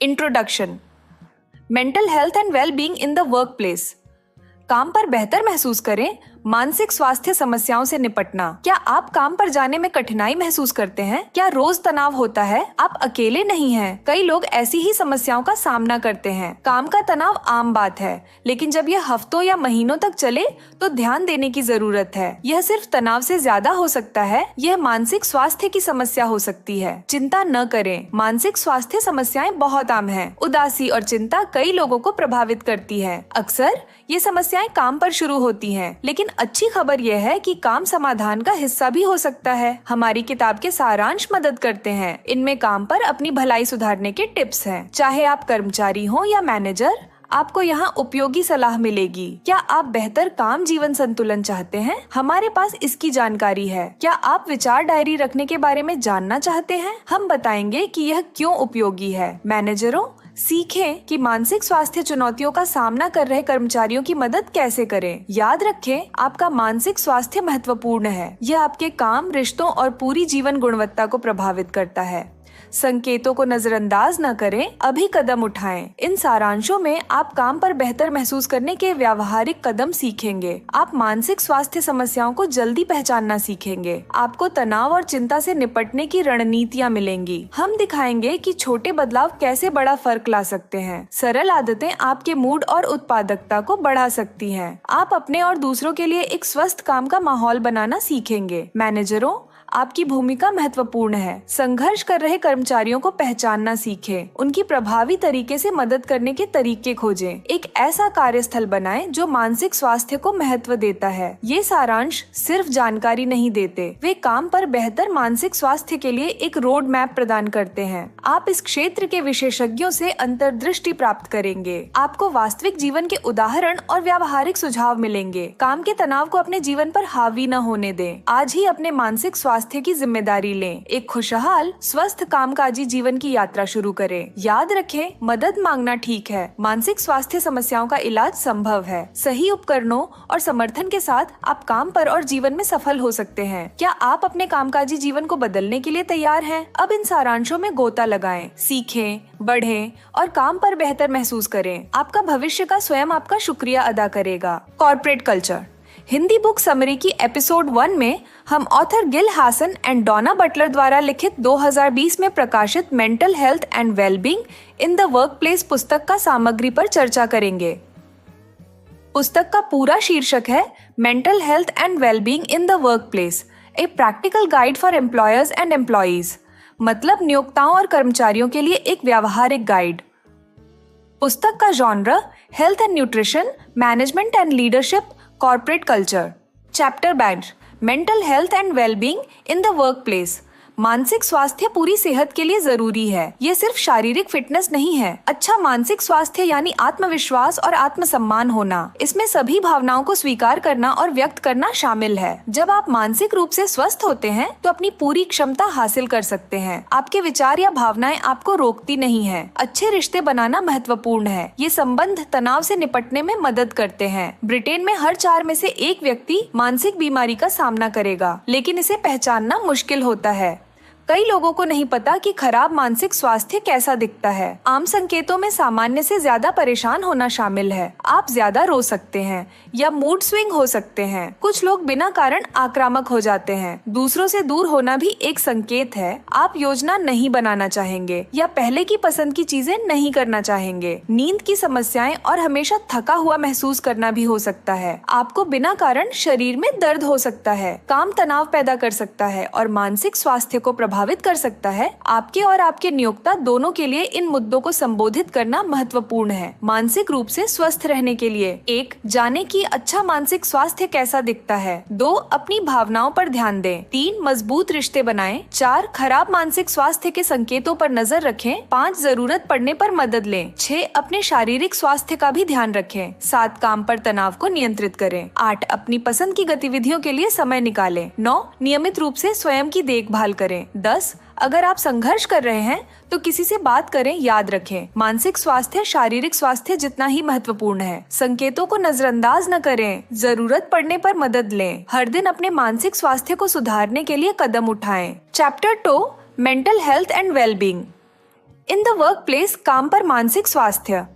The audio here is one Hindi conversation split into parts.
Introduction. Mental health and well being in the work place. काम पर बेहतर महसूस करें, मानसिक स्वास्थ्य समस्याओं से निपटना। क्या आप काम पर जाने में कठिनाई महसूस करते हैं? क्या रोज तनाव होता है? आप अकेले नहीं हैं। कई लोग ऐसी ही समस्याओं का सामना करते हैं। काम का तनाव आम बात है, लेकिन जब यह हफ्तों या महीनों तक चले तो ध्यान देने की जरूरत है। यह सिर्फ तनाव से ज्यादा हो सकता है, यह मानसिक स्वास्थ्य की समस्या हो सकती है। चिंता न करें, मानसिक स्वास्थ्य समस्याएं बहुत आम हैं। उदासी और चिंता कई लोगों को प्रभावित करती है। अक्सर ये समस्याएं काम पर शुरू होती हैं, लेकिन अच्छी खबर यह है कि काम समाधान का हिस्सा भी हो सकता है। हमारी किताब के सारांश मदद करते हैं। इनमें काम पर अपनी भलाई सुधारने के टिप्स हैं। चाहे आप कर्मचारी हो या मैनेजर, आपको यहाँ उपयोगी सलाह मिलेगी। क्या आप बेहतर काम जीवन संतुलन चाहते हैं? हमारे पास इसकी जानकारी है। क्या आप विचार डायरी रखने के बारे में जानना चाहते हैं? हम बताएंगे कि यह क्यों उपयोगी है। मैनेजरों, सीखें कि मानसिक स्वास्थ्य चुनौतियों का सामना कर रहे कर्मचारियों की मदद कैसे करें। याद रखें, आपका मानसिक स्वास्थ्य महत्वपूर्ण है। यह आपके काम, रिश्तों और पूरी जीवन गुणवत्ता को प्रभावित करता है। संकेतों को नजरअंदाज न करें, अभी कदम उठाएं। इन सारांशों में आप काम पर बेहतर महसूस करने के व्यावहारिक कदम सीखेंगे। आप मानसिक स्वास्थ्य समस्याओं को जल्दी पहचानना सीखेंगे। आपको तनाव और चिंता से निपटने की रणनीतियाँ मिलेंगी। हम दिखाएंगे कि छोटे बदलाव कैसे बड़ा फर्क ला सकते हैं। सरल आदतें आपके मूड और उत्पादकता को बढ़ा सकती हैं। आप अपने और दूसरों के लिए एक स्वस्थ काम का माहौल बनाना सीखेंगे। मैनेजरों, आपकी भूमिका महत्वपूर्ण है। संघर्ष कर रहे कर्मचारियों को पहचानना सीखें। उनकी प्रभावी तरीके से मदद करने के तरीके खोजें। एक ऐसा कार्यस्थल बनाएं जो मानसिक स्वास्थ्य को महत्व देता है। ये सारांश सिर्फ जानकारी नहीं देते, वे काम पर बेहतर मानसिक स्वास्थ्य के लिए एक रोड मैप प्रदान करते हैं। आप इस क्षेत्र के विशेषज्ञों से अंतर्दृष्टि प्राप्त करेंगे। आपको वास्तविक जीवन के उदाहरण और व्यावहारिक सुझाव मिलेंगे। काम के तनाव को अपने जीवन पर हावी न होने दें। आज ही अपने मानसिक स्वास्थ्य की जिम्मेदारी लें। एक खुशहाल, स्वस्थ कामकाजी जीवन की यात्रा शुरू करें। याद रखें, मदद मांगना ठीक है। मानसिक स्वास्थ्य समस्याओं का इलाज संभव है। सही उपकरणों और समर्थन के साथ आप काम पर और जीवन में सफल हो सकते हैं। क्या आप अपने कामकाजी जीवन को बदलने के लिए तैयार हैं? अब इन सारांशों में गोता लगाएं, सीखें, बढ़ें और काम पर बेहतर महसूस करें। आपका भविष्य का स्वयं आपका शुक्रिया अदा करेगा। Corporate culture Hindi book summary की एपिसोड 1 में हम author Gill Hasson and Donna Butler द्वारा लिखित 2020 में प्रकाशित mental health and wellbeing in the workplace पुस्तक का सामग्री पर चर्चा करेंगे। पुस्तक का पूरा शीर्षक है mental health and wellbeing in the workplace, a practical guide for employers and employees, मतलब नियोक्ताओं और कर्मचारियों के लिए एक व्यावहारिक गाइड। पुस्तक का genre health and nutrition, management and leadership, corporate culture. Chapter bank mental health and wellbeing in the workplace. मानसिक स्वास्थ्य पूरी सेहत के लिए जरूरी है। ये सिर्फ शारीरिक फिटनेस नहीं है। अच्छा मानसिक स्वास्थ्य यानी आत्मविश्वास और आत्मसम्मान होना। इसमें सभी भावनाओं को स्वीकार करना और व्यक्त करना शामिल है। जब आप मानसिक रूप से स्वस्थ होते हैं तो अपनी पूरी क्षमता हासिल कर सकते हैं। आपके विचार या भावनाएं आपको रोकती नहीं है। अच्छे रिश्ते बनाना महत्वपूर्ण है। ये संबंध तनाव से निपटने में मदद करते हैं। ब्रिटेन में हर 4 में से 1 व्यक्ति मानसिक बीमारी का सामना करेगा, लेकिन इसे पहचानना मुश्किल होता है। कई लोगों को नहीं पता कि खराब मानसिक स्वास्थ्य कैसा दिखता है। आम संकेतों में सामान्य से ज्यादा परेशान होना शामिल है। आप ज्यादा रो सकते हैं या मूड स्विंग हो सकते हैं। कुछ लोग बिना कारण आक्रामक हो जाते हैं। दूसरों से दूर होना भी एक संकेत है। आप योजना नहीं बनाना चाहेंगे या पहले की पसंद की चीजें नहीं करना चाहेंगे। नींद की समस्याएं और हमेशा थका हुआ महसूस करना भी हो सकता है। आपको बिना कारण शरीर में दर्द हो सकता है। काम तनाव पैदा कर सकता है और मानसिक स्वास्थ्य को प्रभावित कर सकता है। आपके और आपके नियोक्ता दोनों के लिए इन मुद्दों को संबोधित करना महत्वपूर्ण है। मानसिक रूप से स्वस्थ रहने के लिए 1. जाने कि अच्छा मानसिक स्वास्थ्य कैसा दिखता है। 2. अपनी भावनाओं पर ध्यान दें। 3. मजबूत रिश्ते बनाएं। 4. खराब मानसिक स्वास्थ्य के संकेतों पर नजर रखें। 5. जरूरत पड़ने पर मदद लें। 6. अपने शारीरिक स्वास्थ्य का भी ध्यान रखें। 7. काम पर तनाव को नियंत्रित करें। 8. अपनी पसंद की गतिविधियों के लिए समय निकालें। 9. नियमित रूप से स्वयं की देखभाल करें। 10. अगर आप संघर्ष कर रहे हैं तो किसी से बात करें। याद रखें, मानसिक स्वास्थ्य शारीरिक स्वास्थ्य जितना ही महत्वपूर्ण है। संकेतों को नजरअंदाज न करें, जरूरत पड़ने पर मदद लें। हर दिन अपने मानसिक स्वास्थ्य को सुधारने के लिए कदम उठाएं। Chapter 2 mental health and wellbeing. In the work place, काम पर मानसिक स्वास्थ्य।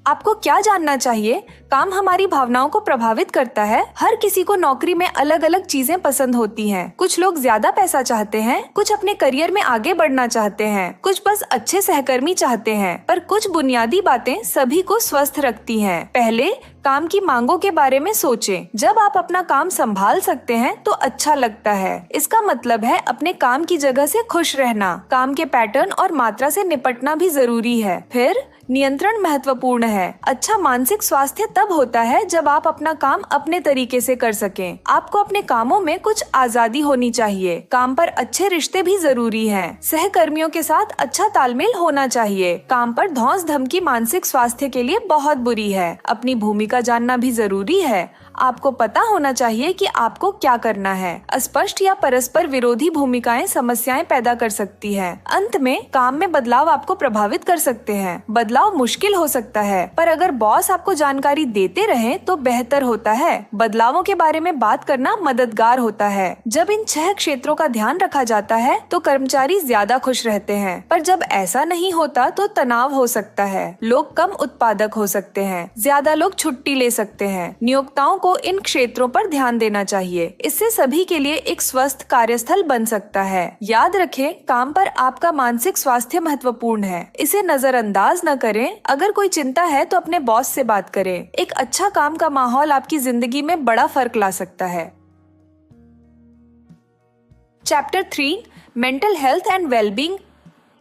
आपको क्या जानना चाहिए? काम हमारी भावनाओं को प्रभावित करता है। हर किसी को नौकरी में अलग अलग चीजें पसंद होती हैं। कुछ लोग ज्यादा पैसा चाहते हैं, कुछ अपने करियर में आगे बढ़ना चाहते हैं, कुछ बस अच्छे सहकर्मी चाहते हैं, पर कुछ बुनियादी बातें सभी को स्वस्थ रखती हैं। पहले काम की मांगों के बारे में सोचें। जब आप अपना काम संभाल सकते हैं तो अच्छा लगता है। इसका मतलब है अपने काम की जगह से खुश रहना। काम के पैटर्न और मात्रा से निपटना भी जरूरी है। फिर नियंत्रण महत्वपूर्ण है। अच्छा मानसिक स्वास्थ्य तब होता है जब आप अपना काम अपने तरीके से कर सकें। आपको अपने कामों में कुछ आजादी होनी चाहिए। काम पर अच्छे रिश्ते भी जरूरी हैं। सहकर्मियों के साथ अच्छा तालमेल होना चाहिए। काम पर धौंस धमकी मानसिक स्वास्थ्य के लिए बहुत बुरी है। अपनी भूमिका जानना भी जरूरी है। आपको पता होना चाहिए कि आपको क्या करना है। अस्पष्ट या परस्पर विरोधी भूमिकाएं समस्याएं पैदा कर सकती हैं। अंत में काम में बदलाव आपको प्रभावित कर सकते हैं। बदलाव मुश्किल हो सकता है, पर अगर बॉस आपको जानकारी देते रहे तो बेहतर होता है। बदलावों के बारे में बात करना मददगार होता है। जब इन 6 क्षेत्रों का ध्यान रखा जाता है तो कर्मचारी ज्यादा खुश रहते हैं, पर जब ऐसा नहीं होता तो तनाव हो सकता है। लोग कम उत्पादक हो सकते हैं, ज्यादा लोग छुट्टी ले सकते हैं। नियोक्ताओं को इन क्षेत्रों पर ध्यान देना चाहिए। इससे सभी के लिए एक स्वस्थ कार्यस्थल बन सकता है। याद रखें, काम पर आपका मानसिक स्वास्थ्य महत्वपूर्ण है। इसे नजरअंदाज न करें। अगर कोई चिंता है तो अपने बॉस से बात करें। एक अच्छा काम का माहौल आपकी जिंदगी में बड़ा फर्क ला सकता है। Chapter 3, mental health and wellbeing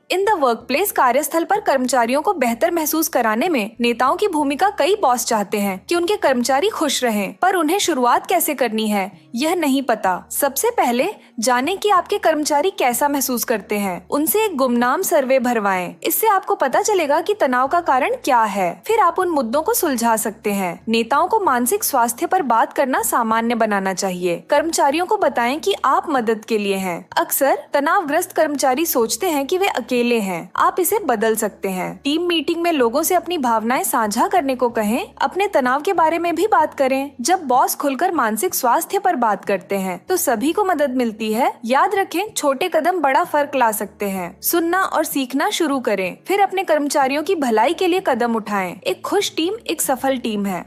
in the workplace. कार्यस्थल पर कर्मचारियों को बेहतर महसूस कराने में नेताओं की भूमिका। कई बॉस चाहते हैं कि उनके कर्मचारी खुश रहें, पर उन्हें शुरुआत कैसे करनी है यह नहीं पता। सबसे पहले जानें कि आपके कर्मचारी कैसा महसूस करते हैं। उनसे एक गुमनाम सर्वे भरवाएं। इससे आपको पता चलेगा कि तनाव का कारण क्या है। फिर आप उन मुद्दों को सुलझा सकते हैं। नेताओं को मानसिक स्वास्थ्य पर बात करना सामान्य बनाना चाहिए। कर्मचारियों को बताएं कि आप मदद के लिए हैं। अक्सर तनावग्रस्त कर्मचारी सोचते हैं कि वे अकेले हैं। आप इसे बदल सकते हैं। टीम मीटिंग में लोगों से अपनी भावनाएं साझा करने को कहें। अपने तनाव के बारे में भी बात करें। जब बॉस खुलकर मानसिक स्वास्थ्य पर बात करते हैं तो सभी को मदद मिलती है। याद रखें, छोटे कदम बड़ा फर्क ला सकते हैं। सुनना और सीखना शुरू करें। फिर अपने कर्मचारियों की भलाई के लिए कदम उठाएं। एक खुश टीम एक सफल टीम है।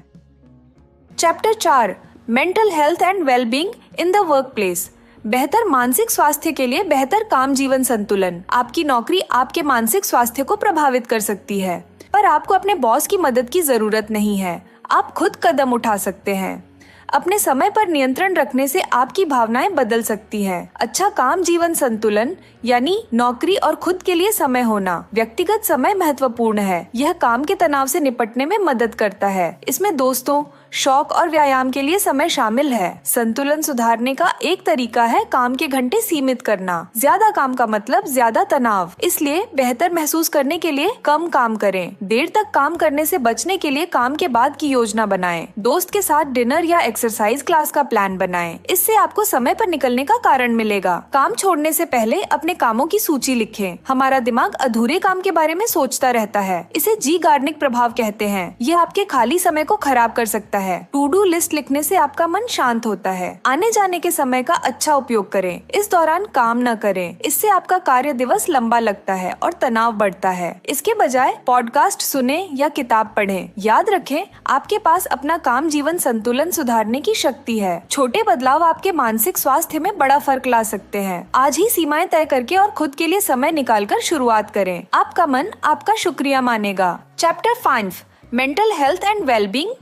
Chapter 4, mental health and wellbeing in the workplace. बेहतर मानसिक स्वास्थ्य के लिए बेहतर काम जीवन संतुलन। आपकी नौकरी आपके मानसिक स्वास्थ्य को प्रभावित कर सकती है, पर आपको अपने बॉस की मदद की जरूरत नहीं है। आप खुद कदम उठा सकते हैं। अपने समय पर नियंत्रण रखने से आपकी भावनाएं बदल सकती हैं। अच्छा काम जीवन संतुलन यानी नौकरी और खुद के लिए समय होना। व्यक्तिगत समय महत्वपूर्ण है। यह काम के तनाव से निपटने में मदद करता है। इसमें दोस्तों, शौक और व्यायाम के लिए समय शामिल है। संतुलन सुधारने का एक तरीका है काम के घंटे सीमित करना। ज्यादा काम का मतलब ज्यादा तनाव, इसलिए बेहतर महसूस करने के लिए कम काम करें। देर तक काम करने से बचने के लिए काम के बाद की योजना बनाएं। दोस्त के साथ डिनर या एक्सरसाइज क्लास का प्लान बनाएं। इससे आपको समय पर निकलने का कारण मिलेगा। काम छोड़ने से पहले अपने कामों की सूची लिखें। हमारा दिमाग अधूरे काम के बारे में सोचता रहता है। इसे ज़ीगार्निक प्रभाव कहते हैं। यह आपके खाली समय को खराब कर सकता है। टू डू लिस्ट लिखने से आपका मन शांत होता है। आने जाने के समय का अच्छा उपयोग करें। इस दौरान काम न करें। इससे आपका कार्य दिवस लंबा लगता है और तनाव बढ़ता है। इसके बजाय पॉडकास्ट सुने या किताब पढ़ें। याद रखें, आपके पास अपना काम जीवन संतुलन सुधारने की शक्ति है। छोटे बदलाव आपके मानसिक स्वास्थ्य में बड़ा फर्क ला सकते हैं। आज ही सीमाएं तय करके और खुद के लिए समय निकालकर शुरुआत करें। आपका मन आपका शुक्रिया मानेगा। Chapter 5, mental health and wellbeing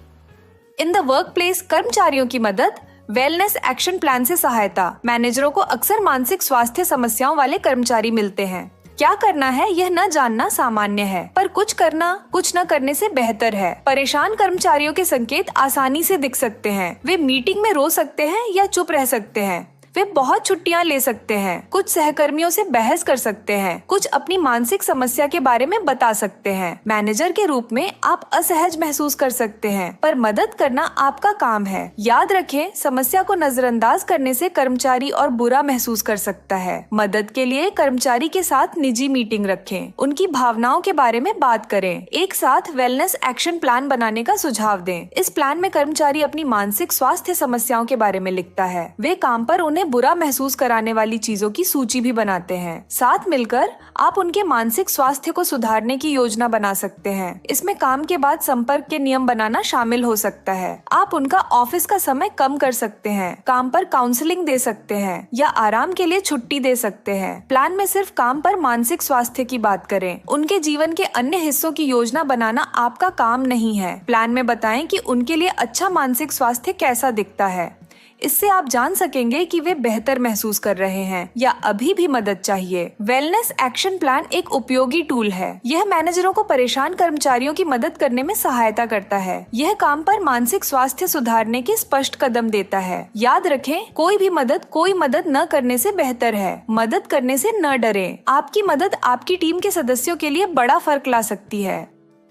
in the workplace. कर्मचारियों की मदद। वेलनेस एक्शन प्लान से सहायता। मैनेजरों को अक्सर मानसिक स्वास्थ्य समस्याओं वाले कर्मचारी मिलते हैं। क्या करना है यह न जानना सामान्य है, पर कुछ करना कुछ न करने से बेहतर है। परेशान कर्मचारियों के संकेत आसानी से दिख सकते हैं। वे मीटिंग में रो सकते हैं या चुप रह सकते हैं। वे बहुत छुट्टियां ले सकते हैं। कुछ सहकर्मियों से बहस कर सकते हैं। कुछ अपनी मानसिक समस्या के बारे में बता सकते हैं। मैनेजर के रूप में आप असहज महसूस कर सकते हैं, पर मदद करना आपका काम है। याद रखें, समस्या को नजरअंदाज करने से कर्मचारी और बुरा महसूस कर सकता है। मदद के लिए कर्मचारी के साथ निजी मीटिंग रखें। उनकी भावनाओं के बारे में बात करें। एक साथ वेलनेस एक्शन प्लान बनाने का सुझाव दें। इस प्लान में कर्मचारी अपनी मानसिक स्वास्थ्य समस्याओं के बारे में लिखता है। वे काम पर उन्हें उन्हें बुरा महसूस कराने वाली चीजों की सूची भी बनाते हैं। साथ मिलकर आप उनके मानसिक स्वास्थ्य को सुधारने की योजना बना सकते हैं। इसमें काम के बाद संपर्क के नियम बनाना शामिल हो सकता है। आप उनका ऑफिस का समय कम कर सकते हैं, काम पर काउंसलिंग दे सकते हैं या आराम के लिए छुट्टी दे सकते हैं। प्लान में सिर्फ काम पर मानसिक स्वास्थ्य की बात करें। उनके जीवन के अन्य हिस्सों की योजना बनाना आपका काम नहीं है। प्लान में बताएं कि उनके लिए अच्छा मानसिक स्वास्थ्य कैसा दिखता है। इससे आप जान सकेंगे कि वे बेहतर महसूस कर रहे हैं या अभी भी मदद चाहिए। वेलनेस एक्शन प्लान एक उपयोगी टूल है। यह मैनेजरों को परेशान कर्मचारियों की मदद करने में सहायता करता है। यह काम पर मानसिक स्वास्थ्य सुधारने के स्पष्ट कदम देता है। याद रखें, कोई मदद न करने से बेहतर है। मदद करने से न डरें। आपकी मदद आपकी टीम के सदस्यों के लिए बड़ा फर्क ला सकती है।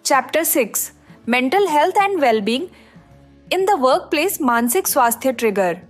Chapter 6 mental health and wellbeing in the workplace, मानसिक स्वास्थ्य ट्रिगर।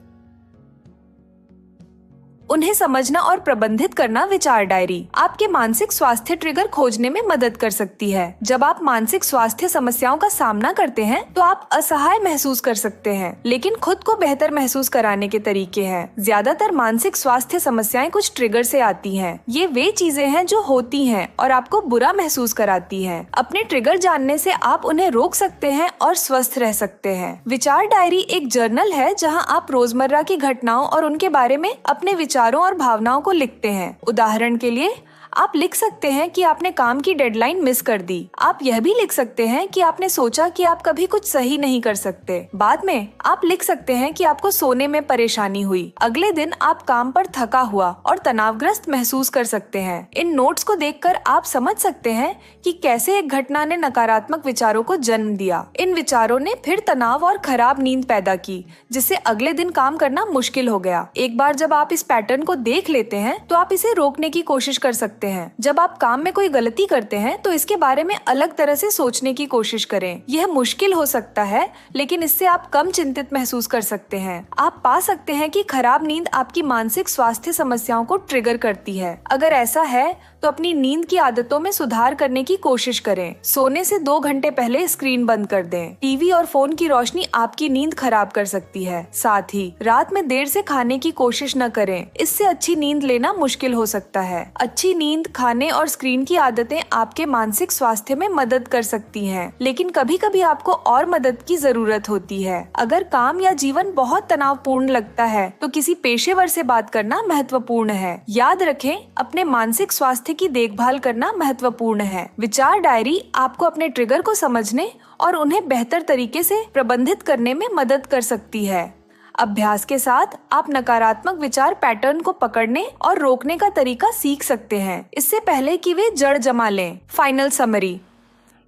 उन्हें समझना और प्रबंधित करना विचार डायरी आपके मानसिक स्वास्थ्य ट्रिगर खोजने में मदद कर सकती है। जब आप मानसिक स्वास्थ्य समस्याओं का सामना करते हैं तो आप असहाय महसूस कर सकते हैं, लेकिन खुद को बेहतर महसूस कराने के तरीके हैं। ज्यादातर मानसिक स्वास्थ्य समस्याएं कुछ ट्रिगर से आती हैं। ये वे चीजें हैं जो होती हैं और आपको बुरा महसूस कराती हैं। अपने ट्रिगर जानने से आप उन्हें रोक सकते हैं और स्वस्थ रह सकते हैं। विचार डायरी एक जर्नल है जहां आप रोजमर्रा की घटनाओं और उनके बारे में अपने विचारों और भावनाओं को लिखते हैं। उदाहरण के लिए आप लिख सकते हैं कि आपने काम की डेडलाइन मिस कर दी। आप यह भी लिख सकते हैं कि आपने सोचा कि आप कभी कुछ सही नहीं कर सकते। बाद में आप लिख सकते हैं कि आपको सोने में परेशानी हुई। अगले दिन आप काम पर थका हुआ और तनावग्रस्त महसूस कर सकते हैं। इन नोट्स को देखकर आप समझ सकते हैं कि कैसे एक घटना ने नकारात्मक विचारों को जन्म दिया। इन विचारों ने फिर तनाव और खराब नींद पैदा की, जिससे अगले दिन काम करना मुश्किल हो गया। एक बार जब आप इस पैटर्न को देख लेते हैं तो आप इसे रोकने की कोशिश कर सकते हैं। जब आप काम में कोई गलती करते हैं तो इसके बारे में अलग तरह से सोचने की कोशिश करें। यह मुश्किल हो सकता है, लेकिन इससे आप कम चिंतित महसूस कर सकते हैं। आप पा सकते हैं कि खराब नींद आपकी मानसिक स्वास्थ्य समस्याओं को ट्रिगर करती है। अगर ऐसा है तो अपनी नींद की आदतों में सुधार करने की कोशिश करें। सोने से 2 घंटे पहले स्क्रीन बंद कर दें। टीवी और फोन की रोशनी आपकी नींद खराब कर सकती है। साथ ही रात में देर से खाने की कोशिश न करें। इससे अच्छी नींद लेना मुश्किल हो सकता है। अच्छी नींद, खाने और स्क्रीन की आदतें आपके मानसिक स्वास्थ्य में मदद कर सकती हैं, लेकिन कभी कभी आपको और मदद की जरूरत होती है। अगर काम या जीवन बहुत तनावपूर्ण लगता है तो किसी पेशेवर से बात करना महत्वपूर्ण है। याद रखें, अपने मानसिक स्वास्थ्य की देखभाल करना महत्वपूर्ण है। विचार डायरी आपको अपने ट्रिगर को समझने और उन्हें बेहतर तरीके से प्रबंधित करने में मदद कर सकती है। अभ्यास के साथ आप नकारात्मक विचार पैटर्न को पकड़ने और रोकने का तरीका सीख सकते हैं, इससे पहले कि वे जड़ जमा लें। Final summary,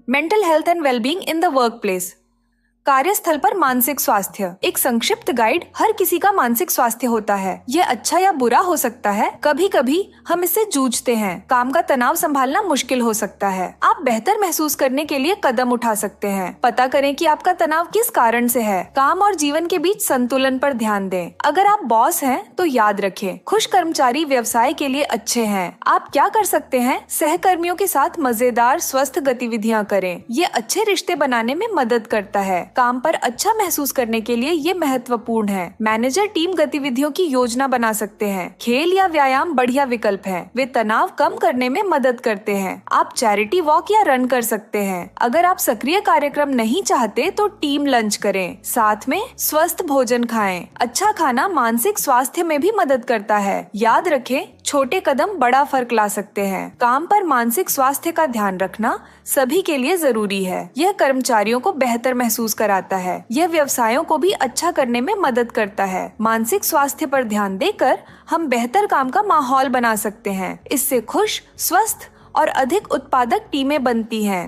mental health and wellbeing in the workplace, कार्यस्थल पर मानसिक स्वास्थ्य। एक संक्षिप्त गाइड। हर किसी का मानसिक स्वास्थ्य होता है। यह अच्छा या बुरा हो सकता है। कभी कभी हम इससे जूझते हैं। काम का तनाव संभालना मुश्किल हो सकता है। आप बेहतर महसूस करने के लिए कदम उठा सकते हैं। पता करें कि आपका तनाव किस कारण से है। काम और जीवन के बीच संतुलन पर ध्यान दें। अगर आप बॉस हैं तो याद रखें, खुश कर्मचारी व्यवसाय के लिए अच्छे हैं। आप क्या कर सकते हैं? सहकर्मियों के साथ मजेदार स्वस्थ गतिविधियां करें। ये अच्छे रिश्ते बनाने में मदद करता है। काम पर अच्छा महसूस करने के लिए ये महत्वपूर्ण है। मैनेजर टीम गतिविधियों की योजना बना सकते हैं। खेल या व्यायाम बढ़िया विकल्प है। वे तनाव कम करने में मदद करते हैं। आप चैरिटी वॉक या रन कर सकते हैं। अगर आप सक्रिय कार्यक्रम नहीं चाहते तो टीम लंच करें। साथ में स्वस्थ भोजन खाएं। अच्छा खाना मानसिक स्वास्थ्य में भी मदद करता है। याद रखें, छोटे कदम बड़ा फर्क ला सकते हैं। काम पर मानसिक स्वास्थ्य का ध्यान रखना सभी के लिए जरूरी है। यह कर्मचारियों को बेहतर महसूस कराता है। यह व्यवसायों को भी अच्छा करने में मदद करता है। मानसिक स्वास्थ्य पर ध्यान देकर हम बेहतर काम का माहौल बना सकते हैं। इससे खुश, स्वस्थ और अधिक उत्पादक टीमें बनती हैं।